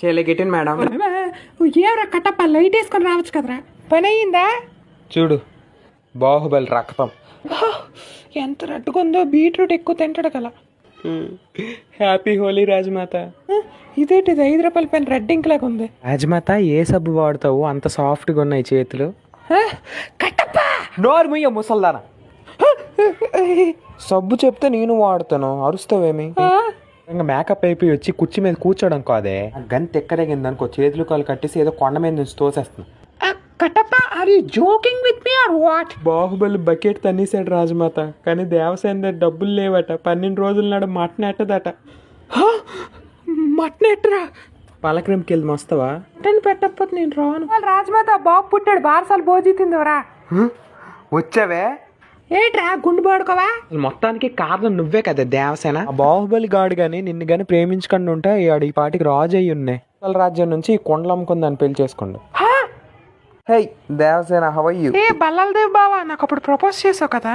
చేయలేకెట్టింది madam. ఏమరా Kattappa light వేసుకొని రావచ్చు కదరా. పని అయ్యిందా? చూడు బాహుబలి రక్తం ఎంత రట్టుకుందో. బీట్రూట్ ఎక్కువ తింటాడు కదా. హ్యాపీ హోలీ రాజమాత. ఇదేంటిది 5 రూపాయల పెన్ రెడ్ ఇంక్ లాగా ఉంది. రాజమాత ఏ సబ్బు వాడతావు? అంత సాఫ్ట్గా ఉన్నాయి చేతులు. కట్టప్ప నోరు ముయ్య ముసల్దానా. సబ్బు చెప్తే నేను వాడుతాను, అరుస్తావేమి? ఇంకా మేకప్ అయిపోయి వచ్చి కుర్చీ మీద కూర్చోడం కాదే. గంత ఎక్కడగింది అనుకో, చేతులు కాలు కట్టేసి ఏదో కొండ మీద నుంచి తోసేస్తుంది. Kattappa are you joking with me or what? Baahubali bucket తన్నేసాడు రాజమాత, కానీ దేవసేన దగ్గర డబ్బులు లేవట. 12 రోజుల నాడు మటన్ ఎట్టదట. మటన్ ఎట్టరా? పలకరింపుకి వెళ్ళి వస్తావా? మటన్ పెట్టకపోతే నేను రాను. రాజమాత బాబు పుట్టాడు, బారసాలు భోజీ తిందివరా. వచ్చావే ఏట్రా గుండు పాడుకోవా? మొత్తానికి కారణం నువ్వే కదా దేవసేన. బాహుబలి గాడు గాని నిన్ను గాని ప్రేమించకుండా ఉంటే ఈ పాటికి రాజు అయ్యి ఉన్నాయి. రాజ్యం నుంచి ఈ కొండలు అమ్ముకుందని పెళ్లి చేసుకోండి. హే దేవసేన, హౌ ఆర్ యు? బల్లలదేవ్ బావా, నాకు అప్పుడు ప్రపోజ్ చేసావు కదా.